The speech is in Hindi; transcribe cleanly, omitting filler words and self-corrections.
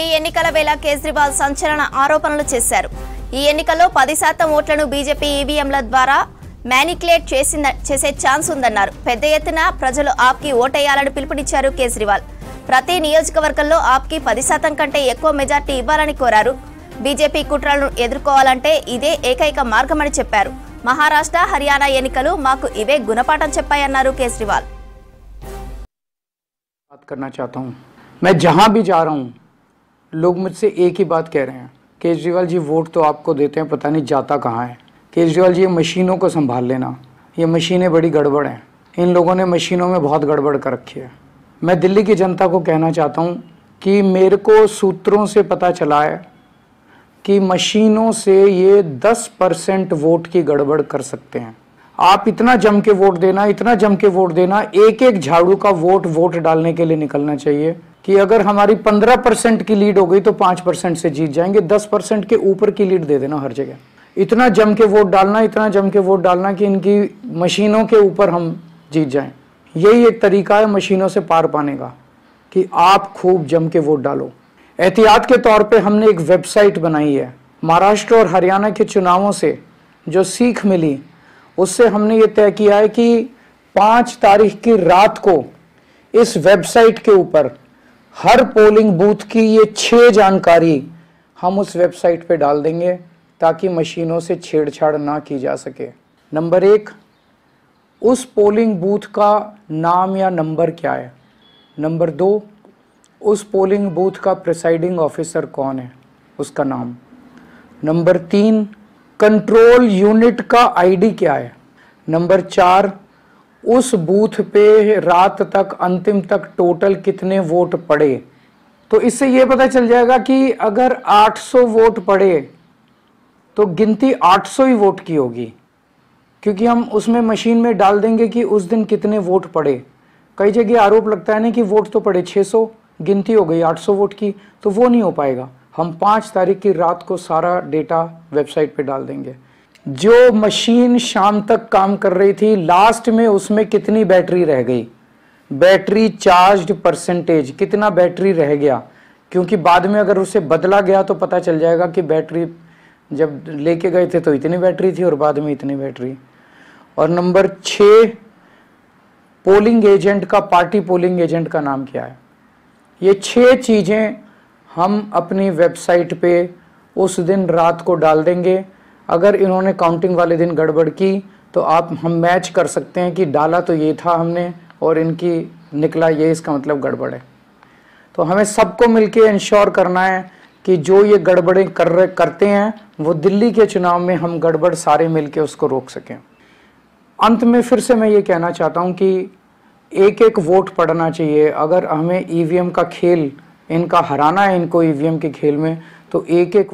ఢిల్లీ ఎన్నికల వేళ కేజ్రీవాల్ సంచలన ఆరోపణలు చేశారు. ఈ ఎన్నికల్లో 10% ఓట్లను బీజేపీ ఈవీఎంల ద్వారా మ్యానిక్యులేట్ చేసే ఛాన్స్ ఉందన్నారు. పెద్ద ఎత్తున ప్రజలు ఆప్కి ఓటేయాలని పిలుపునిచ్చారు కేజ్రీవాల్. ప్రతి నియోజకవర్గంలో ఆప్కి 10% కంటే ఎక్కువ మెజార్టీ ఇవ్వాలని కోరారు. బీజేపీ కుట్రలను ఎదుర్కోవాలంటే ఇదే ఏకైక మార్గమని చెప్పారు. మహారాష్ట్ర, హర్యానా ఎన్నికలు మాకు ఇవే గుణపాఠం చెప్పాయన్నారు కేజ్రీవాల్. बात करना चाहता हूँ, मैं जहाँ भी जा रहा हूँ लोग मुझसे एक ही बात कह रहे हैं, केजरीवाल जी वोट तो आपको देते हैं, पता नहीं जाता कहाँ है। केजरीवाल जी ये मशीनों को संभाल लेना, ये मशीनें बड़ी गड़बड़ हैं, इन लोगों ने मशीनों में बहुत गड़बड़ कर रखी है। मैं दिल्ली की जनता को कहना चाहता हूँ कि मेरे को सूत्रों से पता चला है कि मशीनों से ये 10% वोट की गड़बड़ कर सकते हैं। आप इतना जम के वोट देना, इतना जम के वोट देना, एक एक झाड़ू का वोट डालने के लिए निकलना चाहिए कि अगर हमारी 15% की लीड हो गई तो 5% से जीत जाएंगे, 10% के ऊपर की लीड दे देना हर जगह। इतना जम के वोट डालना, इतना जम के वोट डालना कि इनकी मशीनों के ऊपर हम जीत जाएं। यही एक तरीका है मशीनों से पार पाने का कि आप खूब जम के वोट डालो। एहतियात के तौर पे हमने एक वेबसाइट बनाई है। महाराष्ट्र और हरियाणा के चुनावों से जो सीख मिली उससे हमने ये तय किया है कि 5 तारीख की रात को इस वेबसाइट के ऊपर हर पोलिंग बूथ की ये 6 जानकारी हम उस वेबसाइट पे डाल देंगे ताकि मशीनों से छेड़छाड़ ना की जा सके। नंबर 1, उस पोलिंग बूथ का नाम या नंबर क्या है। नंबर 2, उस पोलिंग बूथ का प्रिसाइडिंग ऑफिसर कौन है, उसका नाम। नंबर 3, कंट्रोल यूनिट का आईडी क्या है। नंबर 4, उस बूथ पे रात तक अंतिम तक टोटल कितने वोट पड़े। तो इससे ये पता चल जाएगा कि अगर 800 वोट पड़े तो गिनती 800 ही वोट की होगी, क्योंकि हम उसमें मशीन में डाल देंगे कि उस दिन कितने वोट पड़े। कई जगह आरोप लगता है ना कि वोट तो पड़े 600, गिनती हो गई 800 वोट की, तो वो नहीं हो पाएगा। हम 5 तारीख की रात को सारा डेटा वेबसाइट पे डाल देंगे। जो मशीन शाम तक काम कर रही थी, लास्ट में उसमें कितनी बैटरी रह गई, बैटरी चार्ज्ड परसेंटेज कितना बैटरी रह गया, क्योंकि बाद में अगर उसे बदला गया तो पता चल जाएगा कि बैटरी जब लेके गए थे तो इतनी बैटरी थी और बाद में इतनी बैटरी। और नंबर 6, पोलिंग एजेंट का, पार्टी पोलिंग एजेंट का नाम क्या है। ये 6 चीज़ें हम अपनी वेबसाइट पे उस दिन रात को डाल देंगे। अगर इन्होंने काउंटिंग वाले दिन गड़बड़ की तो हम मैच कर सकते हैं कि डाला तो ये था हमने और इनकी निकला ये, इसका मतलब गड़बड़ है। तो हमें सबको मिलके इंश्योर करना है कि जो ये गड़बड़ें करते हैं वो दिल्ली के चुनाव में हम गड़बड़ सारे मिलके उसको रोक सकें। अंत में फिर से मैं ये कहना चाहता हूँ कि एक एक वोट पड़ना चाहिए। अगर हमें ईवीएम का खेल इनका हराना है, इनको ईवीएम के खेल में, तो एक एक